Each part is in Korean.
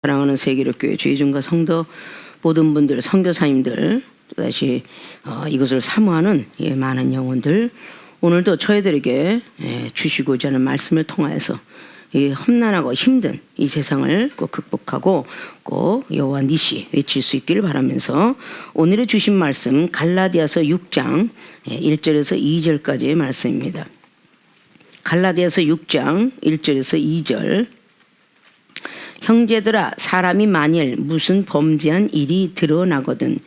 사랑하는 세계력교회 주의중과 성도 모든 분들, 선교사님들, 또다시 이것을 사모하는 많은 영혼들, 오늘도 저희들에게 주시고자 하는 말씀을 통하여서 이 험난하고 힘든 이 세상을 꼭 극복하고 꼭 여호와 니시 외칠 수 있기를 바라면서 오늘의 주신 말씀 갈라디아서 6장 1절에서 2절까지의 말씀입니다. 갈라디아서 6장 1절에서 2절. 형제들아, 사람이 만일 무슨 범죄한 일이 드러나거든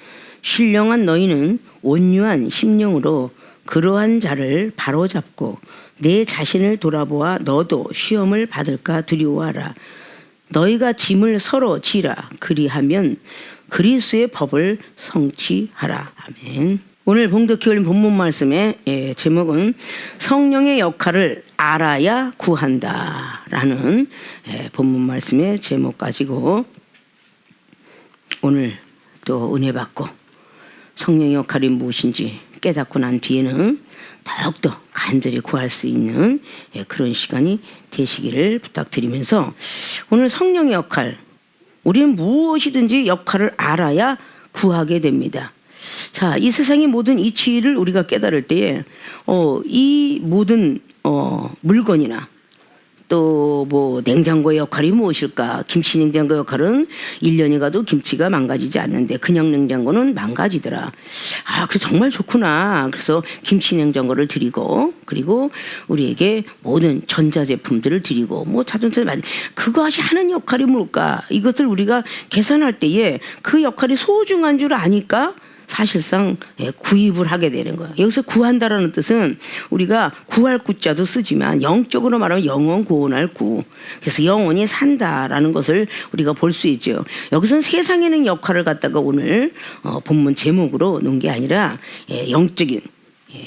신령한 너희는 온유한 심령으로 그러한 자를 바로잡고 내 자신을 돌아보아 너도 시험을 받을까 두려워하라. 너희가 짐을 서로 지라. 그리하면 그리스도의 법을 성취하라. 아멘. 오늘 봉독해 올린 본문 말씀의 제목은 성령의 역할을 알아야 구한다 라는 본문 말씀의 제목 가지고 오늘 또 은혜 받고 성령의 역할이 무엇인지 깨닫고 난 뒤에는 더욱더 간절히 구할 수 있는 그런 시간이 되시기를 부탁드리면서 오늘 성령의 역할, 우리는 무엇이든지 역할을 알아야 구하게 됩니다. 자, 이 세상의 모든 이치를 우리가 깨달을 때에 이 모든 물건이나 또 뭐 냉장고의 역할이 무엇일까? 김치 냉장고 역할은 1년이 가도 김치가 망가지지 않는데 그냥 냉장고는 망가지더라. 아, 그래서 정말 좋구나. 그래서 김치 냉장고를 드리고, 그리고 우리에게 모든 전자제품들을 드리고, 뭐 자동차 그것이 하는 역할이 뭘까? 이것을 우리가 계산할 때에 그 역할이 소중한 줄 아니까 사실상 구입을 하게 되는 거예요. 여기서 구한다라는 뜻은 우리가 구할 구자도 쓰지만 영적으로 말하면 영원 구원할 구. 그래서 영원히 산다라는 것을 우리가 볼 수 있죠. 여기서는 세상에는 역할을 갖다가 오늘 본문 제목으로 놓은 게 아니라 영적인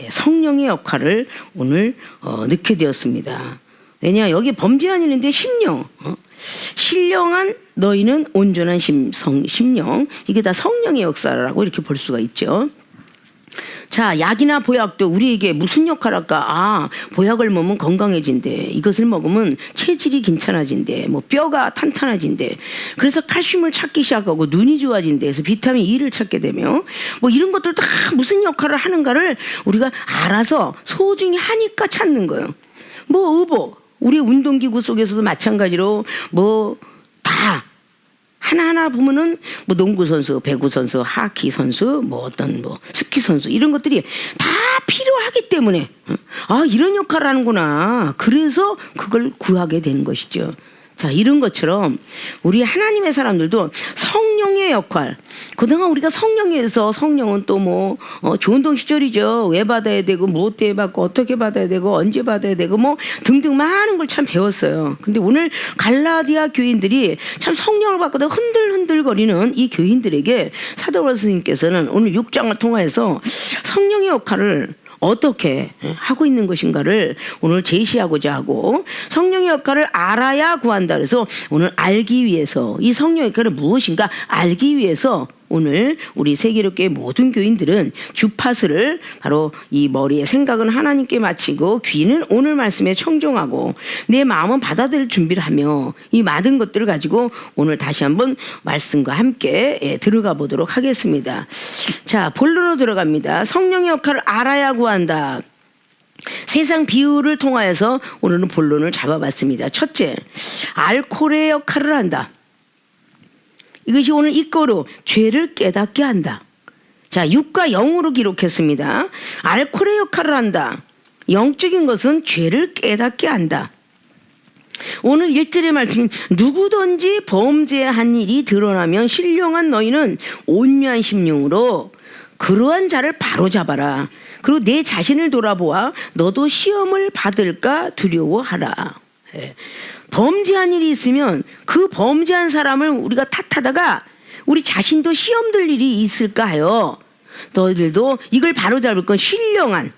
성령의 역할을 오늘 넣게 되었습니다. 왜냐, 여기 범죄한 일인데 심령, 신령한 너희는 온전한 심령, 이게 다 성령의 역사라고 이렇게 볼 수가 있죠. 자, 약이나 보약도 우리에게 무슨 역할을 할까? 아, 보약을 먹으면 건강해진대. 이것을 먹으면 체질이 괜찮아진대. 뭐 뼈가 탄탄해진대. 그래서 칼슘을 찾기 시작하고 눈이 좋아진대. 그래서 비타민 E를 찾게 되며 뭐 이런 것들 다 무슨 역할을 하는가를 우리가 알아서 소중히 하니까 찾는 거예요. 뭐 의복, 우리 운동기구 속에서도 마찬가지로 뭐 다 하나하나 보면은 뭐 농구 선수, 배구 선수, 하키 선수, 뭐 어떤 뭐 스키 선수 이런 것들이 다 필요하기 때문에 아, 이런 역할을 하는구나. 그래서 그걸 구하게 되는 것이죠. 자, 이런 것처럼 우리 하나님의 사람들도 성령의 역할, 그동안 우리가 성령에서 성령은 또 뭐 조운동 시절이죠. 왜 받아야 되고 무엇 때문에 받고 어떻게 받아야 되고 언제 받아야 되고 뭐 등등 많은 걸 참 배웠어요. 근데 오늘 갈라디아 교인들이 참 성령을 받고도 흔들흔들거리는 이 교인들에게 사도 바울 스님께서는 오늘 6장을 통해서 성령의 역할을 어떻게 하고 있는 것인가를 오늘 제시하고자 하고 성령의 역할을 알아야 구한다. 그래서 오늘 알기 위해서 이 성령의 역할은 무엇인가 알기 위해서 오늘 우리 세계롭게 모든 교인들은 주파수를 바로 이 머리의 생각은 하나님께 마치고 귀는 오늘 말씀에 청종하고 내 마음은 받아들일 준비를 하며 이 많은 것들을 가지고 오늘 다시 한번 말씀과 함께 들어가 보도록 하겠습니다. 자, 본론으로 들어갑니다. 성령의 역할을 알아야 구한다. 세상 비유를 통하여서 오늘은 본론을 잡아봤습니다. 첫째, 알코올의 역할을 한다. 이것이 오늘 이거로 죄를 깨닫게 한다. 자, 6과 0으로 기록했습니다. 알코올의 역할을 한다. 영적인 것은 죄를 깨닫게 한다. 오늘 1절의 말씀, 누구든지 범죄한 일이 드러나면 신령한 너희는 온유한 심령으로 그러한 자를 바로잡아라. 그리고 내 자신을 돌아보아 너도 시험을 받을까 두려워하라. 범죄한 일이 있으면 그 범죄한 사람을 우리가 탓하다가 우리 자신도 시험 들 일이 있을까요? 너희들도 이걸 바로잡을 건 신령한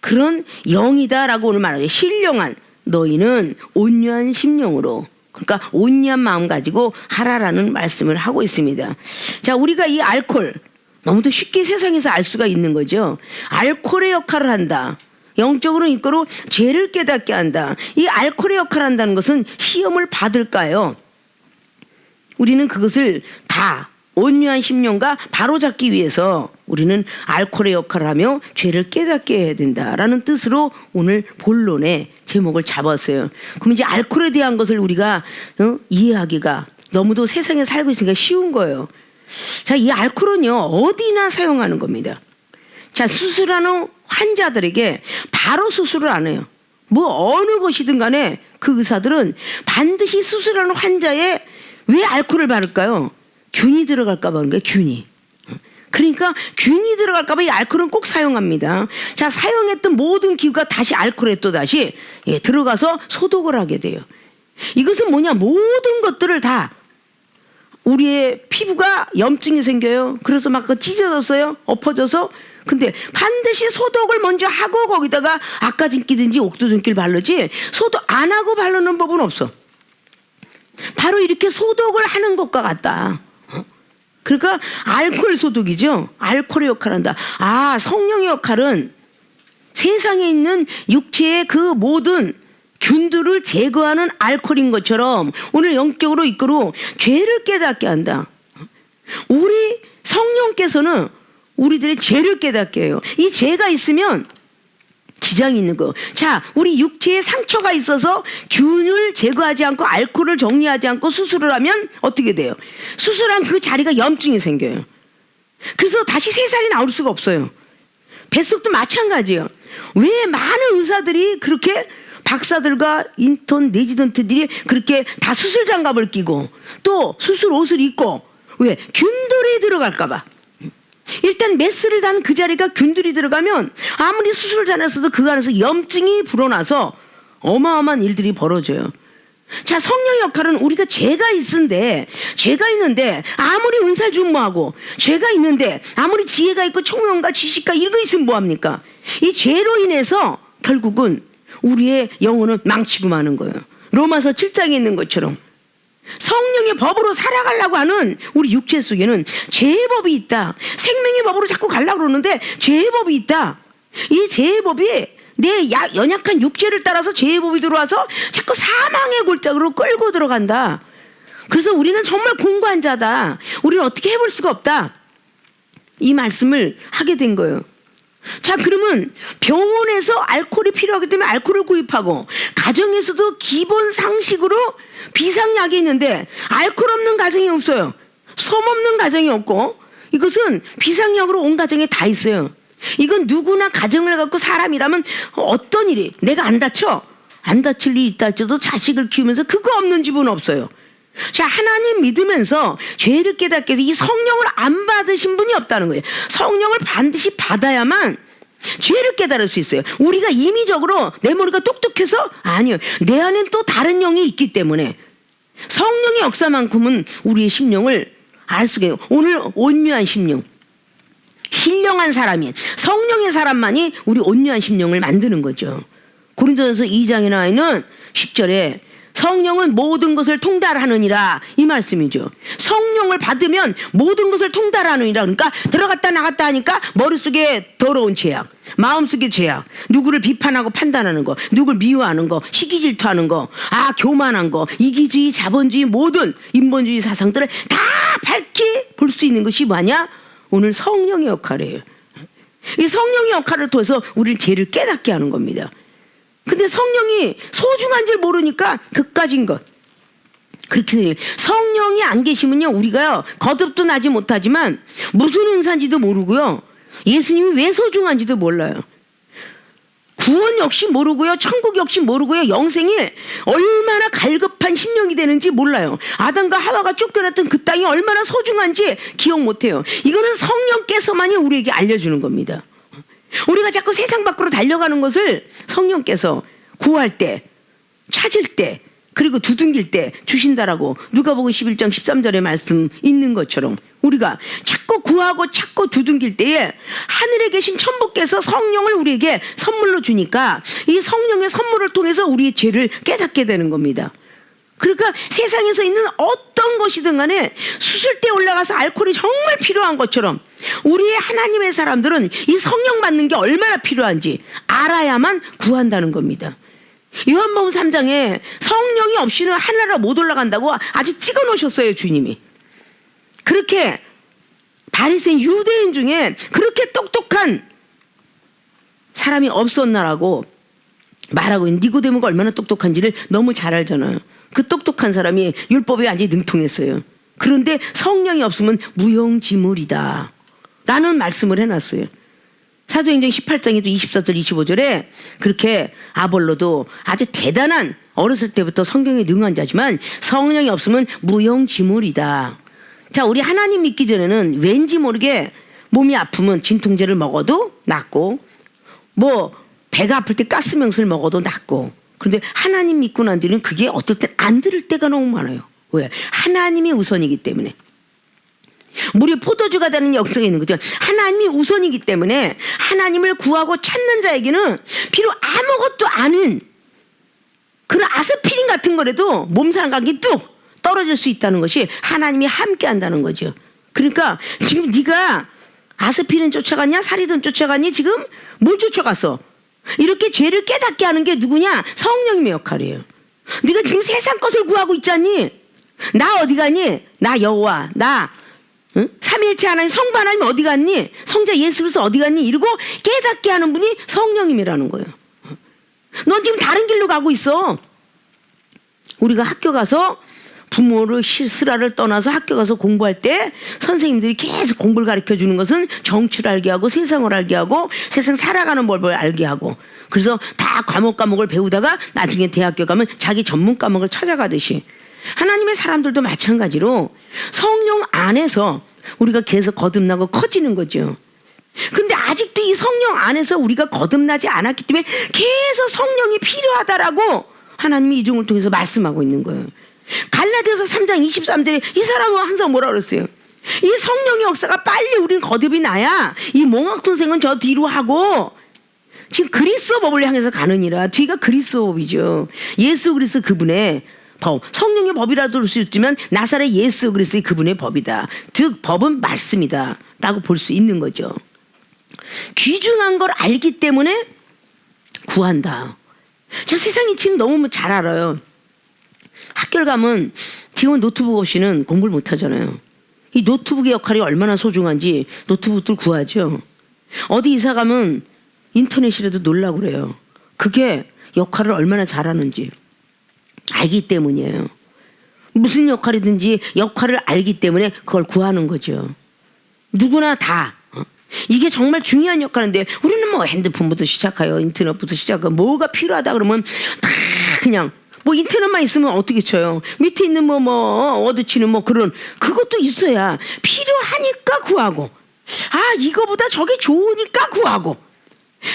그런 영이다라고 오늘 말하죠. 신령한 너희는 온유한 심령으로, 그러니까 온유한 마음 가지고 하라라는 말씀을 하고 있습니다. 자, 우리가 이 알코올 너무도 쉽게 세상에서 알 수가 있는 거죠. 알코올의 역할을 한다. 영적으로는 이거로 죄를 깨닫게 한다. 이 알코올의 역할을 한다는 것은 시험을 받을까요? 우리는 그것을 다 온유한 심령과 바로잡기 위해서 우리는 알코올의 역할을 하며 죄를 깨닫게 해야 된다라는 뜻으로 오늘 본론의 제목을 잡았어요. 그럼 이제 알코올에 대한 것을 우리가 이해하기가 너무도 세상에 살고 있으니까 쉬운 거예요. 자, 이 알코올은요 어디나 사용하는 겁니다. 자, 수술하는 환자들에게 바로 수술을 안 해요. 뭐 어느 것이든 간에 그 의사들은 반드시 수술하는 환자에 왜 알코올을 바를까요? 균이 들어갈까 봐 그런 거예요. 균이. 그러니까 균이 들어갈까 봐 이 알코올은 꼭 사용합니다. 자, 사용했던 모든 기구가 다시 알코올에 또 다시 들어가서 소독을 하게 돼요. 이것은 뭐냐? 모든 것들을 다 우리의 피부가 염증이 생겨요. 그래서 막 찢어졌어요. 엎어져서. 근데 반드시 소독을 먼저 하고 거기다가 아까진기든지 옥도전기를 바르지 소독 안 하고 바르는 법은 없어. 바로 이렇게 소독을 하는 것과 같다. 그러니까 알코올 소독이죠. 알코올의 역할을 한다. 아, 성령의 역할은 세상에 있는 육체의 그 모든 균들을 제거하는 알코올인 것처럼 오늘 영적으로 이끌어 죄를 깨닫게 한다. 우리 성령께서는 우리들의 죄를 깨닫게 해요. 이 죄가 있으면 지장이 있는 거. 자, 우리 육체에 상처가 있어서 균을 제거하지 않고 알코올을 정리하지 않고 수술을 하면 어떻게 돼요? 수술한 그 자리가 염증이 생겨요. 그래서 다시 새살이 나올 수가 없어요. 뱃속도 마찬가지예요. 왜 많은 의사들이 그렇게 박사들과 인턴 레지던트들이 그렇게 다 수술 장갑을 끼고 또 수술 옷을 입고 왜? 균들이 들어갈까 봐. 일단 메스를 단 그 자리가 균들이 들어가면 아무리 수술을 잘했어도 그 안에서 염증이 불어나서 어마어마한 일들이 벌어져요. 자, 성령의 역할은 우리가 죄가 있는데 아무리 은사준모하고 죄가 있는데 아무리 지혜가 있고 총명과 지식과 이런 거 있으면 뭐합니까? 이 죄로 인해서 결국은 우리의 영혼은 망치고 마는 거예요. 로마서 7장에 있는 것처럼 성령의 법으로 살아가려고 하는 우리 육체 속에는 죄의 법이 있다. 생명의 법으로 자꾸 가려고 그러는데 죄의 법이 있다. 이 죄의 법이 내 연약한 육체를 따라서 죄의 법이 들어와서 자꾸 사망의 골짜기로 끌고 들어간다. 그래서 우리는 정말 공고한 자다. 우리는 어떻게 해볼 수가 없다. 이 말씀을 하게 된 거예요. 자, 그러면 병원에서 알코올이 필요하기 때문에 알코올을 구입하고 가정에서도 기본 상식으로 비상약이 있는데 알코올 없는 가정이 없어요. 섬 없는 가정이 없고 이것은 비상약으로 온 가정에 다 있어요. 이건 누구나 가정을 갖고 사람이라면 어떤 일이 내가 안 다쳐? 안 다칠 일이 있다 할지라도 자식을 키우면서 그거 없는 집은 없어요. 자, 하나님 믿으면서 죄를 깨닫게 해서 이 성령을 안 받으신 분이 없다는 거예요. 성령을 반드시 받아야만 죄를 깨달을 수 있어요. 우리가 임의적으로 내 머리가 똑똑해서 아니요. 내 안엔 또 다른 영이 있기 때문에 성령의 역사만큼은 우리의 심령을 알 수가 있어요. 오늘 온유한 심령, 신령한 사람이 성령의 사람만이 우리 온유한 심령을 만드는 거죠. 고린도전서 2장에 나와 있는 10절에 성령은 모든 것을 통달하느니라 이 말씀이죠. 성령을 받으면 모든 것을 통달하느니라. 그러니까 들어갔다 나갔다 하니까 머릿속에 더러운 죄악, 마음속에 죄악, 누구를 비판하고 판단하는 거, 누구를 미워하는 거, 시기 질투하는 거, 교만한 거, 이기주의, 자본주의 모든 인본주의 사상들을 다 밝히 볼 수 있는 것이 뭐냐? 오늘 성령의 역할이에요. 이 성령의 역할을 통해서 우리를 죄를 깨닫게 하는 겁니다. 근데 성령이 소중한 줄 모르니까 그까진 것. 그렇게 성령이 안 계시면요 우리가요 거듭도 나지 못하지만 무슨 은사인지도 모르고요 예수님이 왜 소중한지도 몰라요. 구원 역시 모르고요 천국 역시 모르고요 영생이 얼마나 갈급한 심령이 되는지 몰라요. 아담과 하와가 쫓겨났던 그 땅이 얼마나 소중한지 기억 못해요. 이거는 성령께서만이 우리에게 알려주는 겁니다. 우리가 자꾸 세상 밖으로 달려가는 것을 성령께서 구할 때, 찾을 때, 그리고 두둥길 때 주신다라고 누가복음 11장 13절의 말씀 있는 것처럼 우리가 자꾸 구하고 자꾸 두둥길 때에 하늘에 계신 천부께서 성령을 우리에게 선물로 주니까 이 성령의 선물을 통해서 우리의 죄를 깨닫게 되는 겁니다. 그러니까 세상에서 있는 어떤 것이든 간에 수술대에 올라가서 알코올이 정말 필요한 것처럼 우리의 하나님의 사람들은 이 성령 받는 게 얼마나 필요한지 알아야만 구한다는 겁니다. 요한복음 3장에 성령이 없이는 하늘나라 못 올라간다고 아주 찍어 놓으셨어요, 주님이. 그렇게 바리새인 유대인 중에 그렇게 똑똑한 사람이 없었나라고 말하고 있는 니고데모가 얼마나 똑똑한지를 너무 잘 알잖아요. 그 똑똑한 사람이 율법에 완전히 능통했어요. 그런데 성령이 없으면 무용지물이다 라는 말씀을 해놨어요. 사도행전 18장에도 24절 25절에 그렇게 아볼로도 아주 대단한 어렸을 때부터 성경에 능한 자지만 성령이 없으면 무용지물이다. 자, 우리 하나님 믿기 전에는 왠지 모르게 몸이 아프면 진통제를 먹어도 낫고 뭐 배가 아플 때 가스명수를 먹어도 낫고, 그런데 하나님 믿고 난 뒤는 그게 어떨 땐 안 들을 때가 너무 많아요. 왜? 하나님이 우선이기 때문에. 물이 포도주가 되는 역사가 있는 거죠. 하나님이 우선이기 때문에 하나님을 구하고 찾는 자에게는 비록 아무것도 아닌 그런 아스피린 같은 거라도 몸 상각이 뚝 떨어질 수 있다는 것이 하나님이 함께 한다는 거죠. 그러니까 지금 네가 아스피린 쫓아갔냐 사리돈 쫓아갔니, 지금 뭘 쫓아갔어? 이렇게 죄를 깨닫게 하는 게 누구냐? 성령님의 역할이에요. 네가 지금 세상 것을 구하고 있잖니. 나 어디 갔니? 나 여호와, 나 삼위일체 하나님 성부 하나님 어디 갔니? 성자 예수 그리스도 어디 갔니? 이러고 깨닫게 하는 분이 성령님이라는 거예요. 넌 지금 다른 길로 가고 있어. 우리가 학교 가서 부모를 슬라를 떠나서 학교 가서 공부할 때 선생님들이 계속 공부를 가르쳐 주는 것은 정치를 알게 하고 세상을 알게 하고 세상 살아가는 법을 알게 하고, 그래서 다 과목을 배우다가 나중에 대학교 가면 자기 전문 과목을 찾아가듯이 하나님의 사람들도 마찬가지로 성령 안에서 우리가 계속 거듭나고 커지는 거죠. 근데 아직도 이 성령 안에서 우리가 거듭나지 않았기 때문에 계속 성령이 필요하다라고 하나님이 이종을 통해서 말씀하고 있는 거예요. 갈라디아서 3장 23절에 이 사람은 항상 뭐라 그랬어요? 이 성령의 역사가 빨리 우리는 거듭이 나야 이 몽학동생은 저 뒤로 하고 지금 그리스도 법을 향해서 가느니라. 뒤가 그리스도 법이죠. 예수 그리스도 그분의 법, 성령의 법이라도 할 수 있지만 나사렛 예수 그리스도의 그분의 법이다. 즉 법은 말씀이다 라고 볼 수 있는 거죠. 귀중한 걸 알기 때문에 구한다. 저 세상이 지금 너무 잘 알아요. 학교를 가면 지금 노트북 없이는 공부를 못 하잖아요. 이 노트북의 역할이 얼마나 소중한지 노트북들 구하죠. 어디 이사 가면 인터넷이라도 놀라고 그래요. 그게 역할을 얼마나 잘하는지 알기 때문이에요. 무슨 역할이든지 역할을 알기 때문에 그걸 구하는 거죠. 누구나 다. 이게 정말 중요한 역할인데 우리는 뭐 핸드폰부터 시작하여 인터넷부터 시작하여 뭐가 필요하다 그러면 다 그냥 뭐 인터넷만 있으면 어떻게 쳐요? 밑에 있는 뭐 얻어치는 뭐 그런 그것도 있어야 필요하니까 구하고, 아 이거보다 저게 좋으니까 구하고,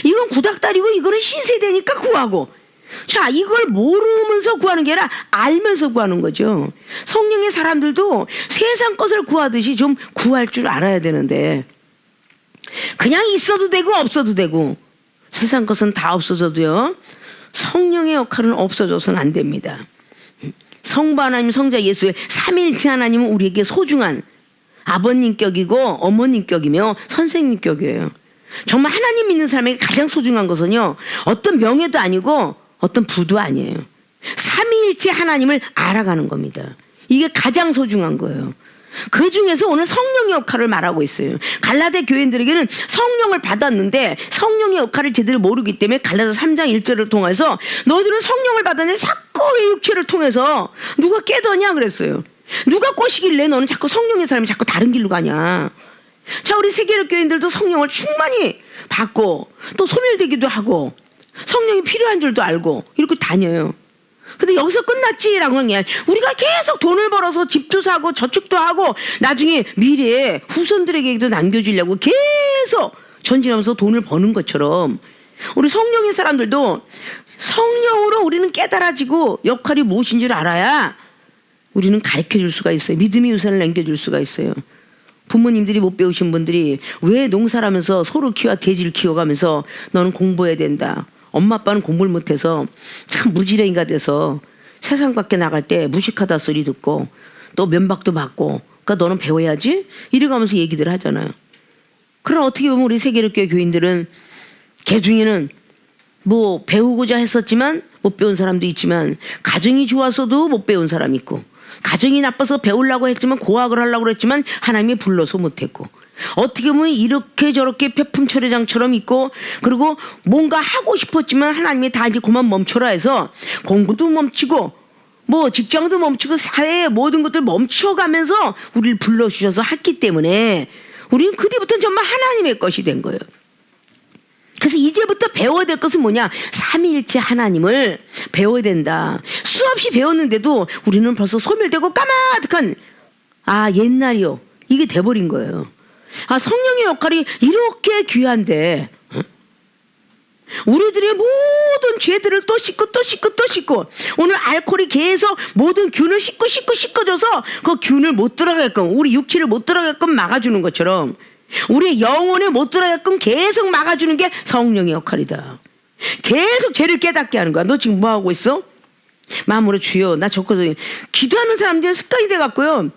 이건 구닥다리고 이거는 신세대니까 구하고. 자, 이걸 모르면서 구하는 게 아니라 알면서 구하는 거죠. 성령의 사람들도 세상 것을 구하듯이 좀 구할 줄 알아야 되는데 그냥 있어도 되고 없어도 되고, 세상 것은 다 없어져도요 성령의 역할은 없어져서는 안 됩니다. 성부 하나님 성자 예수의 삼위일체 하나님은 우리에게 소중한 아버님격이고 어머님격이며 선생님격이에요. 정말 하나님 믿는 사람에게 가장 소중한 것은요 어떤 명예도 아니고 어떤 부도 아니에요. 삼위일체 하나님을 알아가는 겁니다. 이게 가장 소중한 거예요. 그 중에서 오늘 성령의 역할을 말하고 있어요. 갈라디아 교인들에게는 성령을 받았는데 성령의 역할을 제대로 모르기 때문에 갈라디아 3장 1절을 통해서 너희들은 성령을 받았는데 자꾸 왜 육체를 통해서 누가 깨더냐 그랬어요. 누가 꼬시길래 너는 자꾸 성령의 사람이 자꾸 다른 길로 가냐. 자, 우리 세계적 교인들도 성령을 충만히 받고 또 소멸되기도 하고 성령이 필요한 줄도 알고 이렇게 다녀요. 근데 여기서 끝났지라고 하는 게 아니라 우리가 계속 돈을 벌어서 집도 사고 저축도 하고 나중에 미래에 후손들에게도 남겨주려고 계속 전진하면서 돈을 버는 것처럼 우리 성령의 사람들도 성령으로 우리는 깨달아지고 역할이 무엇인 줄 알아야 우리는 가르쳐줄 수가 있어요. 믿음의 유산을 남겨줄 수가 있어요. 부모님들이 못 배우신 분들이 왜 농사라면서 소를 키워 돼지를 키워가면서 너는 공부해야 된다. 엄마 아빠는 공부를 못해서 참 무지랭이가 돼서 세상 밖에 나갈 때 무식하다 소리 듣고 또 면박도 받고, 그러니까 너는 배워야지 이래가면서 얘기들 하잖아요. 그럼 어떻게 보면 우리 세계적교회 교인들은 개 중에는 뭐 배우고자 했었지만 못 배운 사람도 있지만 가정이 좋아서도 못 배운 사람이 있고 가정이 나빠서 배우려고 했지만 고학을 하려고 했지만 하나님이 불러서 못했고 어떻게 보면 이렇게 저렇게 폐품철회장처럼 있고 그리고 뭔가 하고 싶었지만 하나님이 다 이제 그만 멈춰라 해서 공부도 멈추고 뭐 직장도 멈추고 사회의 모든 것들 멈춰가면서 우리를 불러주셔서 했기 때문에 우리는 그 뒤부터는 정말 하나님의 것이 된 거예요. 그래서 이제부터 배워야 될 것은 뭐냐? 삼위일체 하나님을 배워야 된다. 수없이 배웠는데도 우리는 벌써 소멸되고 까마득한 옛날이요. 이게 돼버린 거예요. 성령의 역할이 이렇게 귀한데 우리들의 모든 죄들을 또 씻고 또 씻고 또 씻고 오늘 알코올이 계속 모든 균을 씻어줘서 그 균을 못 들어가게끔 우리 육체를 못 들어가게끔 막아주는 것처럼 우리의 영혼에 못 들어가게끔 계속 막아주는 게 성령의 역할이다. 계속 죄를 깨닫게 하는 거야. 너 지금 뭐 하고 있어? 마음으로 주여 나 적어서 기도하는 사람들은 습관이 돼갖고요.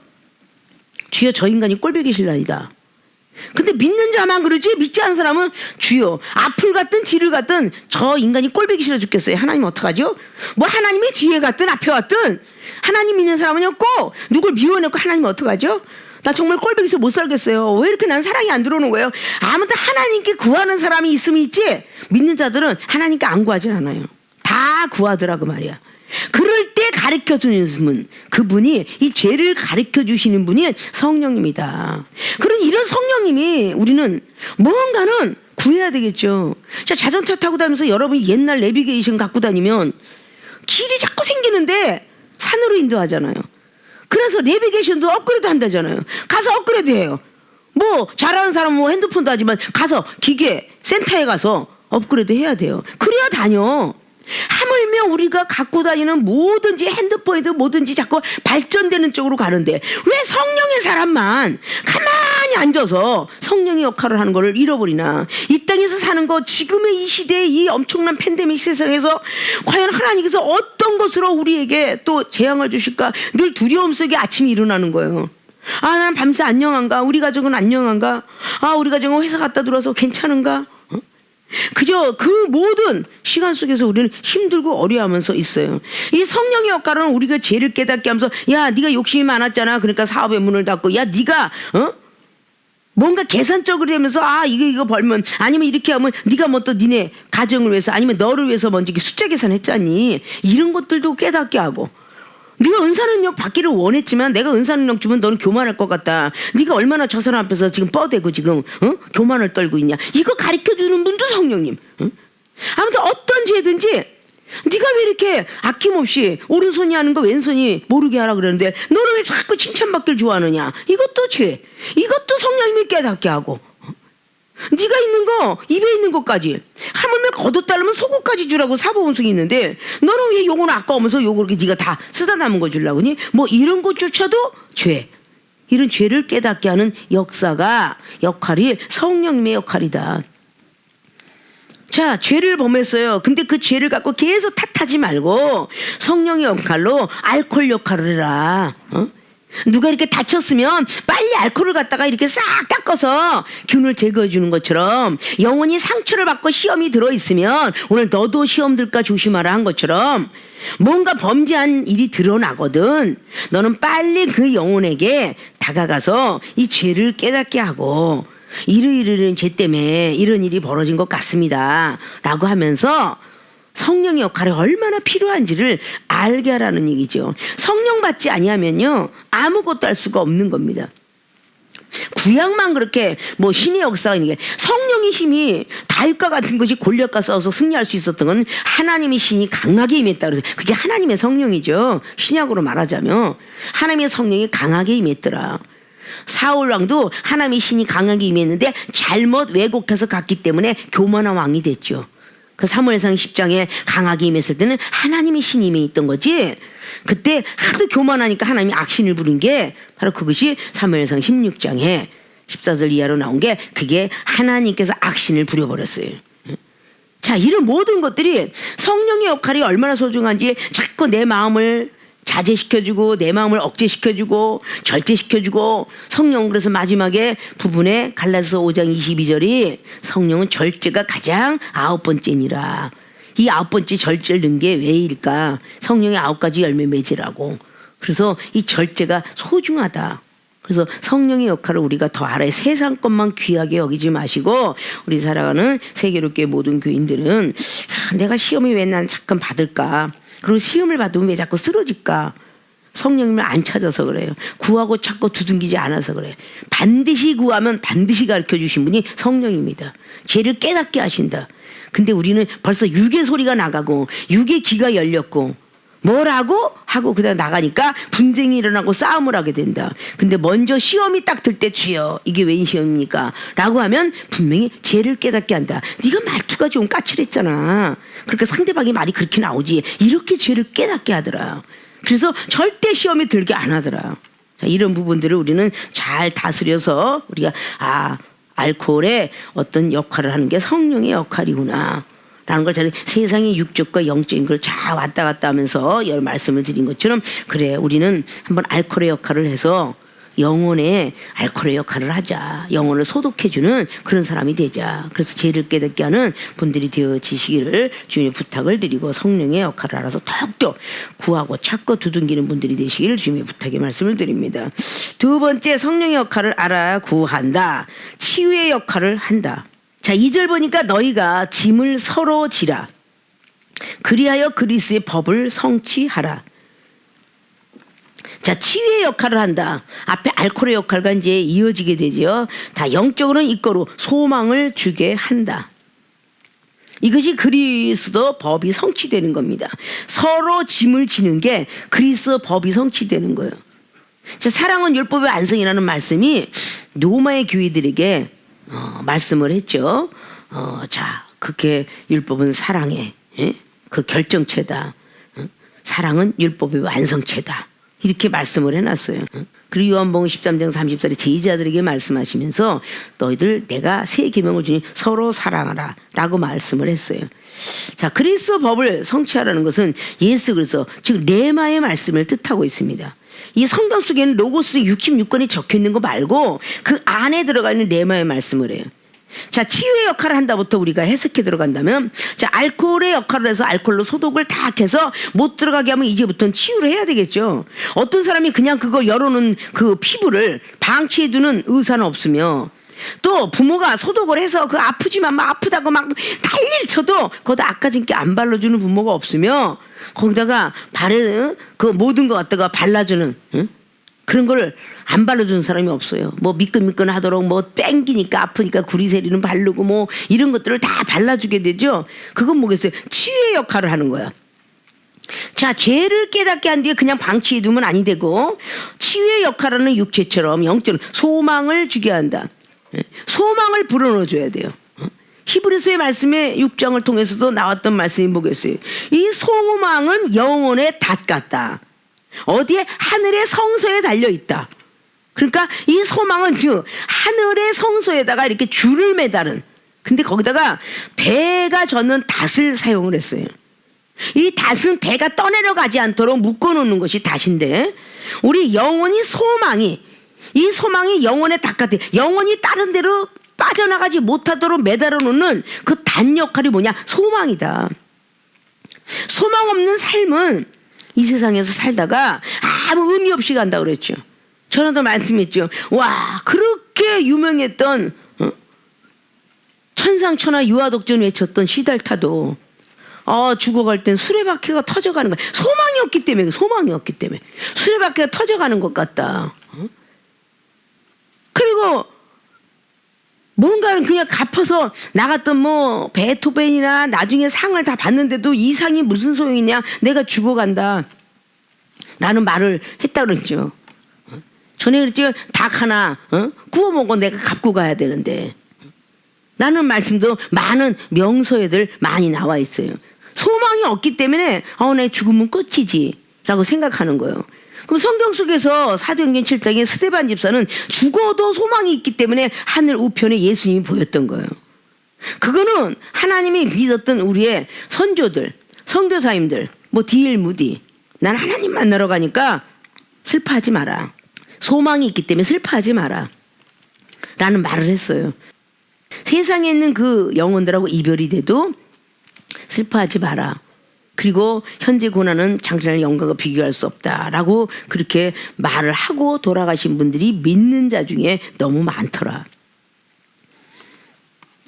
주여 저 인간이 꼴보기 싫나이다. 근데 믿는 자만 그러지 믿지 않는 사람은 주여 앞을 갔든 뒤를 갔든 저 인간이 꼴보기 싫어 죽겠어요. 하나님 어떡하죠? 뭐 하나님이 뒤에 갔든 앞에 왔든 하나님 믿는 사람은 없고 누굴 미워해놓고 하나님 어떡하죠? 나 정말 꼴보기 싫어 못 살겠어요. 왜 이렇게 난 사랑이 안 들어오는 거예요? 아무튼 하나님께 구하는 사람이 있으면 있지 믿는 자들은 하나님께 안 구하진 않아요. 다 구하더라 그 말이야. 그럴 때 가르쳐주는 분 그분이 이 죄를 가르쳐주시는 분이 성령님이다. 그런 이런 성령님이 우리는 뭔가는 구해야 되겠죠. 자, 자전차 타고 다니면서 여러분이 옛날 내비게이션 갖고 다니면 길이 자꾸 생기는데 산으로 인도하잖아요. 그래서 내비게이션도 업그레이드 한다잖아요. 가서 업그레이드 해요. 뭐 잘하는 사람은 뭐 핸드폰도 하지만 가서 기계 센터에 가서 업그레이드 해야 돼요. 그래야 다녀. 하물며 우리가 갖고 다니는 뭐든지 핸드폰이든 뭐든지 자꾸 발전되는 쪽으로 가는데 왜 성령의 사람만 가만히 앉아서 성령의 역할을 하는 거를 잃어버리나. 이 땅에서 사는 거 지금의 이 시대의 이 엄청난 팬데믹 세상에서 과연 하나님께서 어떤 것으로 우리에게 또 재앙을 주실까 늘 두려움 속에 아침이 일어나는 거예요. 난 밤새 안녕한가? 우리 가족은 안녕한가? 우리 가족은 회사 갔다 들어와서 괜찮은가? 그저 그 모든 시간 속에서 우리는 힘들고 어려워하면서 있어요. 이 성령의 역할은 우리가 죄를 깨닫게 하면서 야 네가 욕심이 많았잖아. 그러니까 사업의 문을 닫고 야 네가 뭔가 계산적으로 되면서 이거 벌면 아니면 이렇게 하면 네가 뭐 또 니네 가정을 위해서 아니면 너를 위해서 먼저 숫자 계산했잖니. 이런 것들도 깨닫게 하고 네가 은사능력 받기를 원했지만 내가 은사능력 주면 너는 교만할 것 같다. 네가 얼마나 저 사람 앞에서 지금 뻐대고 지금 교만을 떨고 있냐. 이거 가르쳐주는 분도 성령님. 아무튼 어떤 죄든지 네가 왜 이렇게 아낌없이 오른손이 하는 거 왼손이 모르게 하라 그러는데 너는 왜 자꾸 칭찬받기를 좋아하느냐. 이것도 죄. 이것도 성령님이 깨닫게 하고 네가 있는 거 입에 있는 것까지 하물며 거뒀다면 속옷까지 주라고 사보음성이 있는데 너는 왜 요거는 아까우면서 요거 이렇게 네가 다 쓰다 남은 거 주려고 하니? 뭐 이런 것조차도 죄. 이런 죄를 깨닫게 하는 역할이 성령님의 역할이다. 자, 죄를 범했어요. 근데 그 죄를 갖고 계속 탓하지 말고 성령의 역할로 알코올 역할을 해라. 누가 이렇게 다쳤으면 빨리 알코올을 갖다가 이렇게 싹 닦아서 균을 제거해 주는 것처럼 영혼이 상처를 받고 시험이 들어있으면 오늘 너도 시험 들까 조심하라 한 것처럼 뭔가 범죄한 일이 드러나거든. 너는 빨리 그 영혼에게 다가가서 이 죄를 깨닫게 하고 이러이러한 죄 때문에 이런 일이 벌어진 것 같습니다 라고 하면서 성령의 역할이 얼마나 필요한지를 알게 하라는 얘기죠. 성령 받지 아니하면요 아무것도 할 수가 없는 겁니다. 구약만 그렇게 뭐 신의 역사가 있는 게 성령의 힘이 다윗과 같은 것이 골리앗과 싸워서 승리할 수 있었던 건 하나님의 신이 강하게 임했다 그래서 그게 하나님의 성령이죠. 신약으로 말하자면 하나님의 성령이 강하게 임했더라. 사울 왕도 하나님의 신이 강하게 임했는데 잘못 왜곡해서 갔기 때문에 교만한 왕이 됐죠. 그 사무엘상 10장에 강하게 임했을 때는 하나님의 신이 임해 있던 거지. 그때 하도 교만하니까 하나님이 악신을 부린 게 바로 그것이 사무엘상 16장에 14절 이하로 나온 게 그게 하나님께서 악신을 부려버렸어요. 자, 이런 모든 것들이 성령의 역할이 얼마나 소중한지 자꾸 내 마음을 자제시켜주고 내 마음을 억제시켜주고 절제시켜주고 성령 그래서 마지막에 부분에 갈라디아서 5장 22절이 성령은 절제가 가장 9번째니라. 이 9번째 절제를 넣은 게 왜일까? 성령의 9가지 열매 맺으라고. 그래서 이 절제가 소중하다. 그래서 성령의 역할을 우리가 더 알아야 세상 것만 귀하게 여기지 마시고 우리 살아가는 세계롭게 모든 교인들은 내가 시험이 왜 난 잠깐 받을까? 그리고 시험을 받으면 왜 자꾸 쓰러질까? 성령님을 안 찾아서 그래요. 구하고 찾고 두둥기지 않아서 그래요. 반드시 구하면 반드시 가르쳐 주신 분이 성령입니다. 죄를 깨닫게 하신다. 근데 우리는 벌써 육의 소리가 나가고 육의 귀가 열렸고 뭐라고? 하고 그다음 나가니까 분쟁이 일어나고 싸움을 하게 된다. 근데 먼저 시험이 딱 들 때 주여 이게 웬 시험입니까? 라고 하면 분명히 죄를 깨닫게 한다. 네가 말투가 좀 까칠했잖아. 그러니까 상대방이 말이 그렇게 나오지. 이렇게 죄를 깨닫게 하더라. 그래서 절대 시험에 들게 안 하더라. 자, 이런 부분들을 우리는 잘 다스려서 우리가 알코올의 어떤 역할을 하는 게 성령의 역할이구나 라는 걸 잘 세상의 육적과 영적인 걸 잘 왔다 갔다 하면서 여러 말씀을 드린 것처럼 그래 우리는 한번 알코올의 역할을 해서 영혼의 알코올의 역할을 하자. 영혼을 소독해주는 그런 사람이 되자. 그래서 죄를 깨닫게 하는 분들이 되어지시기를 주님의 부탁을 드리고 성령의 역할을 알아서 더욱더 구하고 찾고 두둥기는 분들이 되시기를 주님의 부탁의 말씀을 드립니다. 두 번째 성령의 역할을 알아 구한다. 치유의 역할을 한다. 자, 2절 보니까 너희가 짐을 서로 지라. 그리하여 그리스의 법을 성취하라. 자, 치유의 역할을 한다. 앞에 알코올의 역할과 이제 이어지게 되죠. 다 영적으로는 이거로 소망을 주게 한다. 이것이 그리스도 법이 성취되는 겁니다. 서로 짐을 지는 게 그리스도 법이 성취되는 거예요. 자, 사랑은 율법의 완성이라는 말씀이 로마의 교회들에게 말씀을 했죠. 자, 그게 율법은 사랑의 그 결정체다. 사랑은 율법의 완성체다. 이렇게 말씀을 해놨어요. 그리고 요한복음 13장 30절에 제자들에게 말씀하시면서 너희들 내가 새 계명을 주니 서로 사랑하라 라고 말씀을 했어요. 자, 그리스도 법을 성취하라는 것은 예수 그리스도 즉 레마의 말씀을 뜻하고 있습니다. 이 성경 속에는 로고스 66권이 적혀 있는 거 말고 그 안에 들어가 있는 레마의 말씀을 해요. 자, 치유의 역할을 한다부터 우리가 해석해 들어간다면, 자, 알코올의 역할을 해서 알코올로 소독을 다 해서 못 들어가게 하면 이제부터는 치유를 해야 되겠죠. 어떤 사람이 그냥 그거 열어놓은 그 피부를 방치해 두는 의사는 없으며, 또 부모가 소독을 해서 그 아프지만 막 아프다고 막 난리를 쳐도 거기다 아까진 게 안 발라주는 부모가 없으며, 거기다가 발에 그 모든 거 갖다가 발라주는 그런 거를 안 발라주는 사람이 없어요. 뭐 미끈미끈하도록 뭐 뺑기니까 아프니까 구리세리는 바르고 뭐 이런 것들을 다 발라주게 되죠. 그건 뭐겠어요? 치유의 역할을 하는 거야. 자, 죄를 깨닫게 한 뒤에 그냥 방치해 두면 아니 되고 치유의 역할을 하는 육체처럼 영적으로 소망을 주게 한다. 소망을 불어넣어줘야 돼요. 히브리서의 말씀에 6장을 통해서도 나왔던 말씀이 뭐겠어요? 이 소망은 영혼의 닷 같다. 어디에? 하늘의 성소에 달려있다. 그러니까 이 소망은 즉 하늘의 성소에다가 이렇게 줄을 매다는, 근데 거기다가 배가 젓는 닷을 사용을 했어요. 이 닷은 배가 떠내려가지 않도록 묶어놓는 것이 닷인데, 우리 영혼이 이 소망이 영혼의 닷 같아. 영혼이 다른 데로 빠져나가지 못하도록 매달아 놓는 그 닷 역할이 뭐냐? 소망이다. 소망 없는 삶은 이 세상에서 살다가 아무 의미 없이 간다고 그랬죠. 전에도 말씀했죠. 와, 그렇게 유명했던 천상천하 유아독전 외쳤던 시달타도 죽어갈 땐 수레바퀴가 터져가는 거야. 소망이 없기 때문에 수레바퀴가 터져가는 것 같다. 그리고 뭔가는 그냥 갚아서 나갔던 뭐 베토벤이나 나중에 상을 다 받는데도 이 상이 무슨 소용이냐, 내가 죽어간다 라는 말을 했다 그랬죠. 전에 그랬죠. 닭 하나 구워 먹고 내가 갚고 가야 되는데 라는 말씀도 많은 명서에들 많이 나와 있어요. 소망이 없기 때문에 내 죽으면 끝이지 라고 생각하는 거예요. 그럼 성경 속에서 사도행전 7장에 스데반 집사는 죽어도 소망이 있기 때문에 하늘 우편에 예수님이 보였던 거예요. 그거는 하나님이 믿었던 우리의 선조들, 선교사님들, 뭐 D.L. 무디, 난 하나님 만나러 가니까 슬퍼하지 마라. 소망이 있기 때문에 슬퍼하지 마라 라는 말을 했어요. 세상에 있는 그 영혼들하고 이별이 돼도 슬퍼하지 마라. 그리고 현재 고난은 장차의 영광과 비교할 수 없다라고 그렇게 말을 하고 돌아가신 분들이 믿는 자 중에 너무 많더라.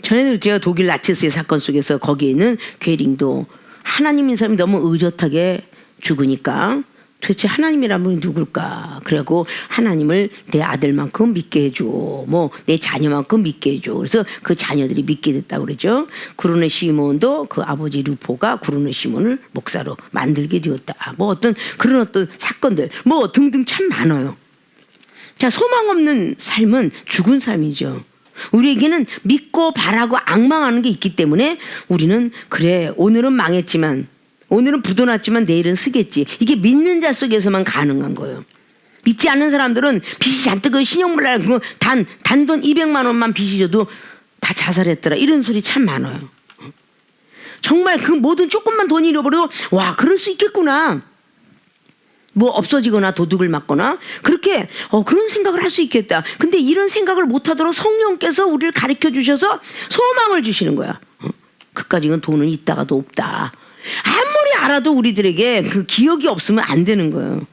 전에도 제가 독일 나치스의 사건 속에서 거기에 있는 괴링도 하나님인 사람이 너무 의젓하게 죽으니까 도대체 하나님이란 분이 누굴까? 그래갖고 하나님을 내 아들만큼 믿게 해줘. 뭐 내 자녀만큼 믿게 해줘. 그래서 그 자녀들이 믿게 됐다고 그러죠. 구르네 시몬도 그 아버지 루포가 구르네 시몬을 목사로 만들게 되었다. 뭐 어떤 그런 어떤 사건들 뭐 등등 참 많아요. 자, 소망 없는 삶은 죽은 삶이죠. 우리에게는 믿고 바라고 앙망하는 게 있기 때문에 우리는 그래 오늘은 망했지만 오늘은 부도났지만 내일은 쓰겠지. 이게 믿는 자 속에서만 가능한 거예요. 믿지 않는 사람들은 빚이 잔뜩 그 신용불날 단돈 200만 원만 빚이 져도 다 자살했더라. 이런 소리 참 많아요. 정말 그 모든 조금만 돈 잃어버려도 와 그럴 수 있겠구나. 뭐 없어지거나 도둑을 맞거나 그렇게 그런 생각을 할 수 있겠다. 근데 이런 생각을 못하도록 성령께서 우리를 가르쳐 주셔서 소망을 주시는 거야. 그까지는 돈은 있다가도 없다. 아무리 알아도 우리들에게 그 기억이 없으면 안 되는 거예요.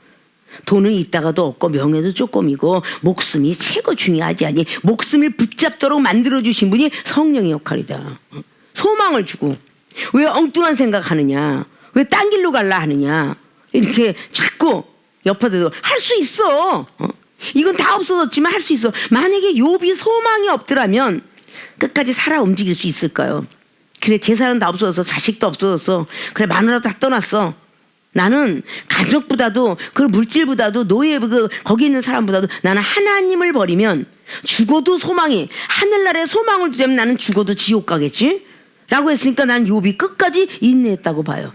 돈은 있다가도 없고 명예도 조금이고 목숨이 최고 중요하지 않니. 목숨을 붙잡도록 만들어주신 분이 성령의 역할이다. 소망을 주고 왜 엉뚱한 생각하느냐. 왜 딴 길로 갈라 하느냐. 이렇게 자꾸 옆에도 할 수 있어. 이건 다 없어졌지만 할 수 있어. 만약에 욥이 소망이 없더라면 끝까지 살아 움직일 수 있을까요? 그래 재산은 다 없어졌어. 자식도 없어졌어. 그래 마누라도 다 떠났어. 나는 가족보다도 그 물질보다도 노예 거기 있는 사람보다도 나는 하나님을 버리면 죽어도 소망이 하늘나라에 소망을 두자면 나는 죽어도 지옥 가겠지? 라고 했으니까 난 욥이 끝까지 인내했다고 봐요.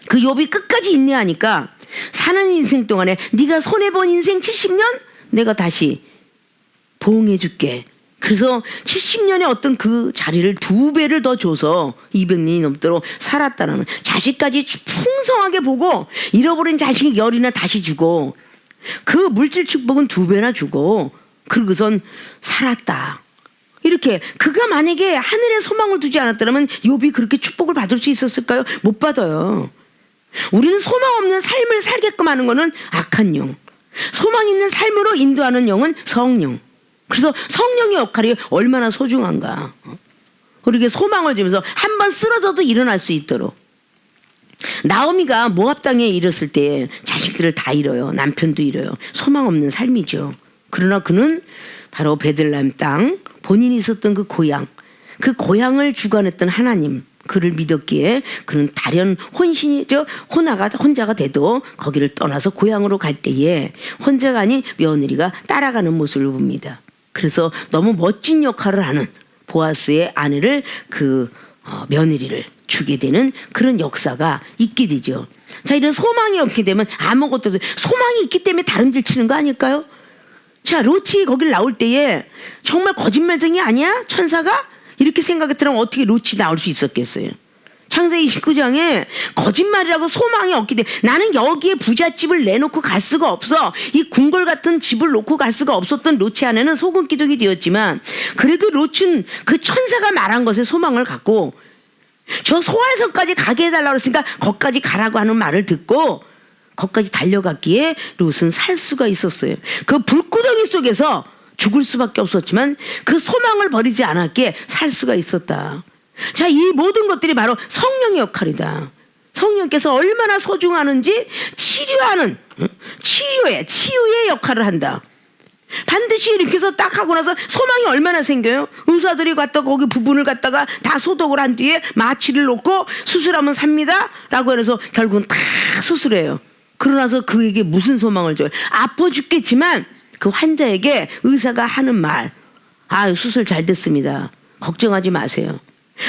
그 욥이 끝까지 인내하니까 사는 인생 동안에 네가 손해본 인생 70년 내가 다시 보응해 줄게. 그래서 70년의 어떤 그 자리를 2배를 더 줘서 200년이 넘도록 살았다는 자식까지 풍성하게 보고 잃어버린 자식 열이나 다시 주고 그 물질 축복은 2배나 주고 그러고선 살았다. 이렇게 그가 만약에 하늘에 소망을 두지 않았더라면 욥이 그렇게 축복을 받을 수 있었을까요? 못 받아요. 우리는 소망 없는 삶을 살게끔 하는 거는 악한 영. 소망 있는 삶으로 인도하는 영은 성령. 그래서 성령의 역할이 얼마나 소중한가. 그렇게 소망을 주면서 한번 쓰러져도 일어날 수 있도록. 나오미가 모압 땅에 이르렀을 때 자식들을 다 잃어요. 남편도 잃어요. 소망 없는 삶이죠. 그러나 그는 바로 베들레헴 땅 본인이 있었던 그 고향을 주관했던 하나님 그를 믿었기에 그는 다른 혼자가 돼도 거기를 떠나서 고향으로 갈 때에 혼자가 아닌 며느리가 따라가는 모습을 봅니다. 그래서 너무 멋진 역할을 하는 보아스의 아내를 며느리를 주게 되는 그런 역사가 있게 되죠. 자, 이런 소망이 없게 되면 아무것도 없어요. 소망이 있기 때문에 다름질 치는 거 아닐까요? 자, 롯이 거길 나올 때에 정말 거짓말쟁이 아니야? 천사가? 이렇게 생각했더라면 어떻게 롯이 나올 수 있었겠어요? 창세기 19장에 거짓말이라고 소망이 없기 때문에 나는 여기에 부잣집을 내놓고 갈 수가 없어. 이 궁궐 같은 집을 놓고 갈 수가 없었던 롯의 아내는 소금 기둥이 되었지만 그래도 롯은 그 천사가 말한 것에 소망을 갖고 저 소활성까지 가게 해달라고 했으니까 거기까지 가라고 하는 말을 듣고 거기까지 달려갔기에 롯은 살 수가 있었어요. 그 불구덩이 속에서 죽을 수밖에 없었지만 그 소망을 버리지 않았기에 살 수가 있었다. 자, 이 모든 것들이 바로 성령의 역할이다. 성령께서 얼마나 소중하는지 치유의 역할을 한다. 반드시 이렇게 해서 딱 하고 나서 소망이 얼마나 생겨요? 의사들이 갔다 거기 부분을 갖다가 다 소독을 한 뒤에 마취를 놓고 수술하면 삽니다 라고 해서 결국은 다 수술해요. 그러나서 그에게 무슨 소망을 줘요? 아파 죽겠지만 그 환자에게 의사가 하는 말, 수술 잘 됐습니다. 걱정하지 마세요.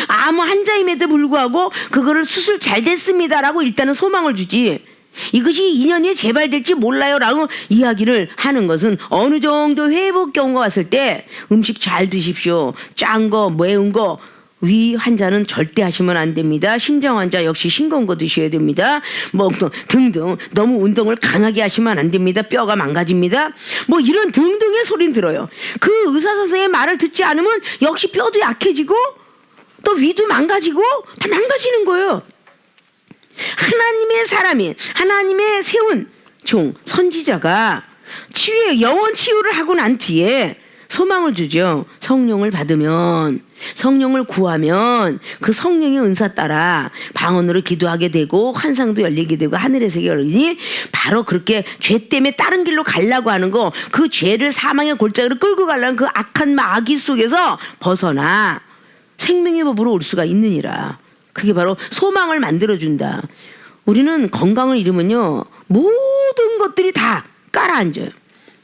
아무 환자임에도 불구하고 그거를 수술 잘 됐습니다라고 일단은 소망을 주지. 이것이 2년이 재발될지 몰라요라고 이야기를 하는 것은 어느 정도 회복 경우가 왔을 때 음식 잘 드십시오. 짠 거, 매운 거. 위 환자는 절대 하시면 안 됩니다. 심장 환자 역시 싱거운 거 드셔야 됩니다. 뭐 등등 너무 운동을 강하게 하시면 안 됩니다. 뼈가 망가집니다. 뭐 이런 등등의 소리는 들어요. 그 의사 선생의 말을 듣지 않으면 역시 뼈도 약해지고 또 위도 망가지고 다 망가지는 거예요. 하나님의 사람이, 하나님의 세운 종, 선지자가 영원 치유를 하고 난 뒤에 소망을 주죠. 성령을 받으면, 성령을 구하면 그 성령의 은사 따라 방언으로 기도하게 되고 환상도 열리게 되고 하늘의 세계가 열리니 바로 그렇게 죄 때문에 다른 길로 가려고 하는 거, 그 죄를 사망의 골짜기로 끌고 가려는 그 악한 마귀 속에서 벗어나 생명의 법으로 올 수가 있느니라. 그게 바로 소망을 만들어준다. 우리는 건강을 잃으면요, 모든 것들이 다 깔아앉아요.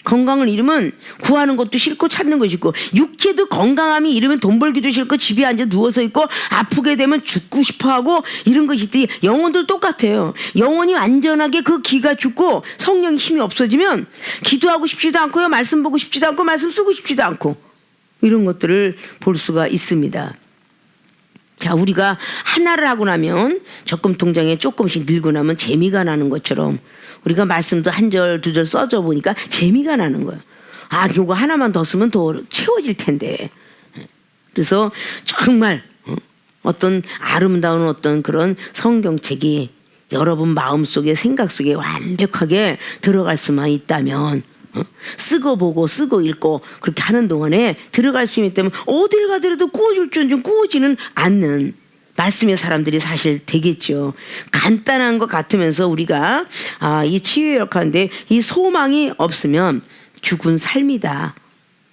건강을 잃으면 구하는 것도 싫고 찾는 것이 싫고, 육체도 건강함이 잃으면 돈 벌기도 싫고 집에 앉아 누워서 있고, 아프게 되면 죽고 싶어하고 이런 것이 있듯이 영혼도 똑같아요. 영혼이 완전하게 그 기가 죽고 성령의 힘이 없어지면 기도하고 싶지도 않고요, 말씀 보고 싶지도 않고 말씀 쓰고 싶지도 않고 이런 것들을 볼 수가 있습니다. 자, 우리가 하나를 하고 나면 적금 통장에 조금씩 늘고 나면 재미가 나는 것처럼 우리가 말씀도 한 절 두 절 써줘 보니까 재미가 나는 거예요. 아, 요거 하나만 더 쓰면 더 채워질 텐데. 그래서 정말 어떤 아름다운 어떤 그런 성경책이 여러분 마음속에, 생각 속에 완벽하게 들어갈 수만 있다면, 쓰고 보고 쓰고 읽고 그렇게 하는 동안에 들어갈 수 있다면 어딜 가더라도 구워줄 줄 좀 구워지는 않는 말씀의 사람들이 사실 되겠죠. 간단한 것 같으면서 우리가 이 치유의 역할인데, 이 소망이 없으면 죽은 삶이다.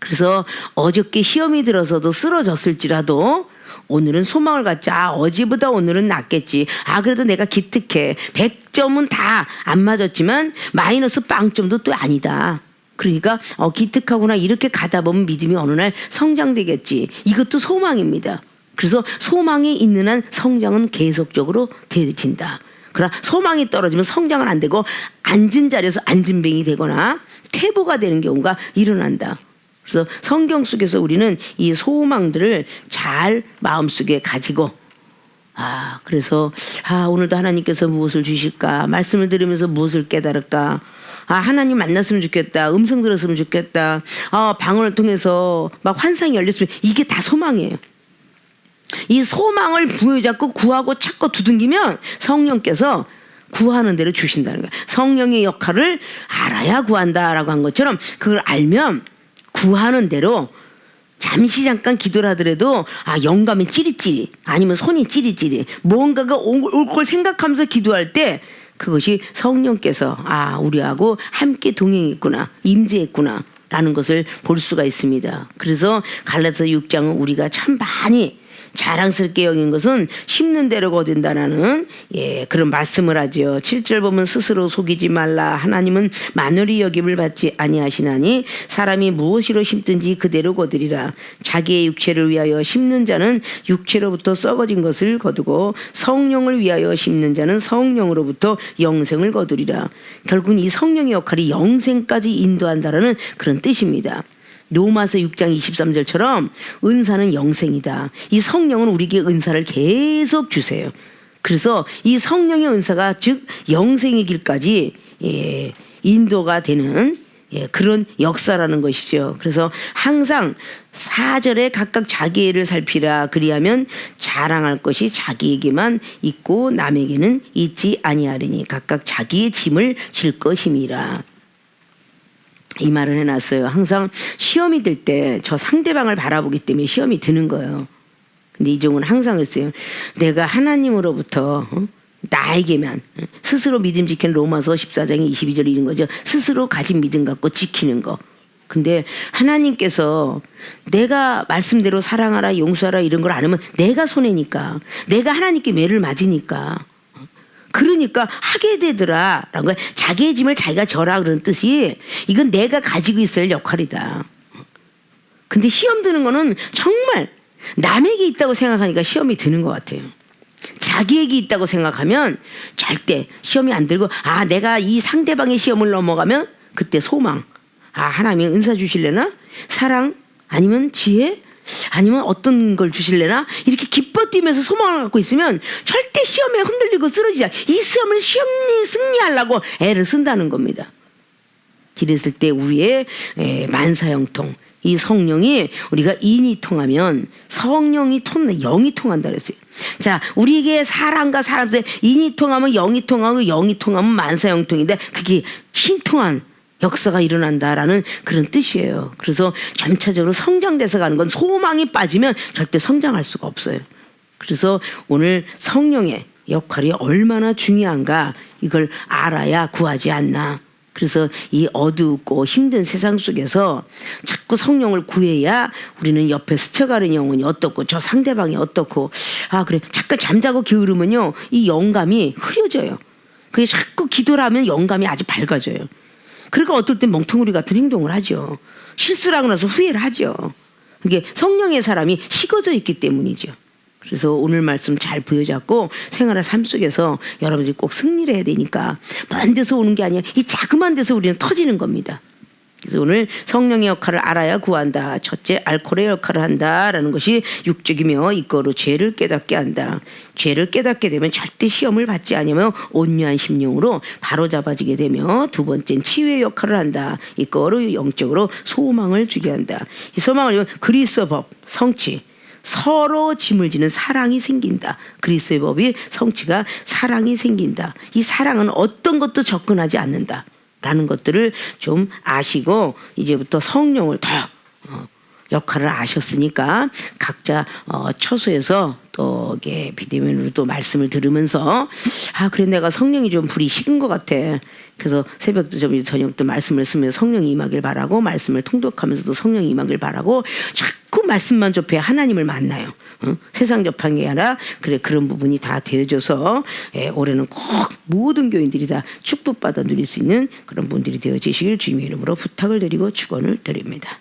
그래서 어저께 시험이 들어서도 쓰러졌을지라도 오늘은 소망을 갖자. 어제보다 오늘은 낫겠지. 그래도 내가 기특해. 100점은 다 안 맞았지만 마이너스 0점도 또 아니다. 그러니까 기특하구나. 이렇게 가다 보면 믿음이 어느 날 성장되겠지. 이것도 소망입니다. 그래서 소망이 있는 한 성장은 계속적으로 되어진다. 그러나 소망이 떨어지면 성장은 안 되고 앉은 자리에서 앉은뱅이 되거나 퇴보가 되는 경우가 일어난다. 그래서 성경 속에서 우리는 이 소망들을 잘 마음속에 가지고, 그래서 오늘도 하나님께서 무엇을 주실까, 말씀을 들으면서 무엇을 깨달을까, 하나님 만났으면 좋겠다, 음성 들었으면 좋겠다, 방언을 통해서 막 환상이 열렸으면, 이게 다 소망이에요. 이 소망을 부여잡고 구하고 찾고 두둥기면 성령께서 구하는 대로 주신다는 거예요. 성령의 역할을 알아야 구한다라고 한 것처럼 그걸 알면 구하는 대로 잠시 잠깐 기도를 하더라도 영감이 찌릿찌릿, 아니면 손이 찌릿찌릿, 뭔가가 올 걸 생각하면서 기도할 때 그것이 성령께서 우리하고 함께 동행했구나, 임재했구나 라는 것을 볼 수가 있습니다. 그래서 갈라디아서 6장은 우리가 참 많이 자랑스럽게 여긴 것은 심는 대로 거둔다라는 그런 말씀을 하죠. 7절 보면 스스로 속이지 말라. 하나님은 만월이 여김을 받지 아니하시나니 사람이 무엇으로 심든지 그대로 거두리라. 자기의 육체를 위하여 심는 자는 육체로부터 썩어진 것을 거두고 성령을 위하여 심는 자는 성령으로부터 영생을 거두리라. 결국은 이 성령의 역할이 영생까지 인도한다라는 그런 뜻입니다. 로마서 6장 23절처럼 은사는 영생이다. 이 성령은 우리에게 은사를 계속 주세요. 그래서 이 성령의 은사가 즉 영생의 길까지 인도가 되는 그런 역사라는 것이죠. 그래서 항상 4절에 각각 자기 일을 살피라. 그리하면 자랑할 것이 자기에게만 있고 남에게는 있지 아니하리니 각각 자기의 짐을 질 것임이라. 이 말을 해놨어요. 항상 시험이 들 때 저 상대방을 바라보기 때문에 시험이 드는 거예요. 근데 이종은 항상 그랬어요. 내가 하나님으로부터 나에게만 스스로 믿음 지키는 로마서 14장 22절 이런 거죠. 스스로 가진 믿음 갖고 지키는 거. 근데 하나님께서 내가 말씀대로 사랑하라, 용서하라 이런 걸 안 하면 내가 손해니까, 내가 하나님께 매를 맞으니까, 그러니까 하게 되더라 라는 거야. 자기의 짐을 자기가 져라 그런 뜻이, 이건 내가 가지고 있어야 할 역할이다. 근데 시험 드는 거는 정말 남에게 있다고 생각하니까 시험이 드는 것 같아요. 자기에게 있다고 생각하면 절대 시험이 안 들고, 내가 이 상대방의 시험을 넘어가면 그때 소망, 하나님이 은사 주실래나, 사랑, 아니면 지혜, 아니면 어떤 걸 주실래나, 이렇게 기뻐 뛰면서 소망을 갖고 있으면 절대 시험에 흔들리고 쓰러지지 않아요. 이 시험을 승리하려고 애를 쓴다는 겁니다. 그랬을 때 우리의 만사형통, 이 성령이 우리가 인이 통하면 성령이 통한다, 영이 통한다 그랬어요. 자, 우리에게 사람과 사람 사이에 인이 통하면 영이 통하고 영이 통하면 만사형통인데 그게 신통한 역사가 일어난다라는 그런 뜻이에요. 그래서 점차적으로 성장돼서 가는 건 소망이 빠지면 절대 성장할 수가 없어요. 그래서 오늘 성령의 역할이 얼마나 중요한가 이걸 알아야 구하지 않나. 그래서 이 어둡고 힘든 세상 속에서 자꾸 성령을 구해야 우리는 옆에 스쳐가는 영혼이 어떻고 저 상대방이 어떻고 그래 잠깐 잠자고 게으르면요 이 영감이 흐려져요. 그게 자꾸 기도를 하면 영감이 아주 밝아져요. 그러니까 어떨 땐 멍텅구리 같은 행동을 하죠. 실수를 하고 나서 후회를 하죠. 그게 성령의 사람이 식어져 있기 때문이죠. 그래서 오늘 말씀 잘 부여잡고 생활의 삶 속에서 여러분들이 꼭 승리를 해야 되니까 먼 데서 오는 게 아니라 이 자그마한 데서 우리는 터지는 겁니다. 그래서 오늘 성령의 역할을 알아야 구한다. 첫째, 알코올의 역할을 한다라는 것이 육적이며 이거로 죄를 깨닫게 한다. 죄를 깨닫게 되면 절대 시험을 받지 않으며 온유한 심령으로 바로잡아지게 되며 두 번째는 치유의 역할을 한다. 이거로 영적으로 소망을 주게 한다. 이 소망을 그리스도 법, 성취. 서로 짐을 지는 사랑이 생긴다. 그리스도의 법이 성취가 사랑이 생긴다. 이 사랑은 어떤 것도 접근하지 않는다. 라는 것들을 좀 아시고 이제부터 성령을 더 역할을 아셨으니까 각자 처소에서 또 이게 비대면으로 또 말씀을 들으면서 그래 내가 성령이 좀 불이 식은 것 같아. 그래서 새벽도 저녁도 말씀을 쓰면서 성령이 임하길 바라고 말씀을 통독하면서도 성령이 임하길 바라고 자꾸 말씀만 접해 하나님을 만나요. 세상 접한 게 아니라 그래 그런 부분이 다 되어져서 올해는 꼭 모든 교인들이 다 축복받아 누릴 수 있는 그런 분들이 되어지시길 주님의 이름으로 부탁을 드리고 축원을 드립니다.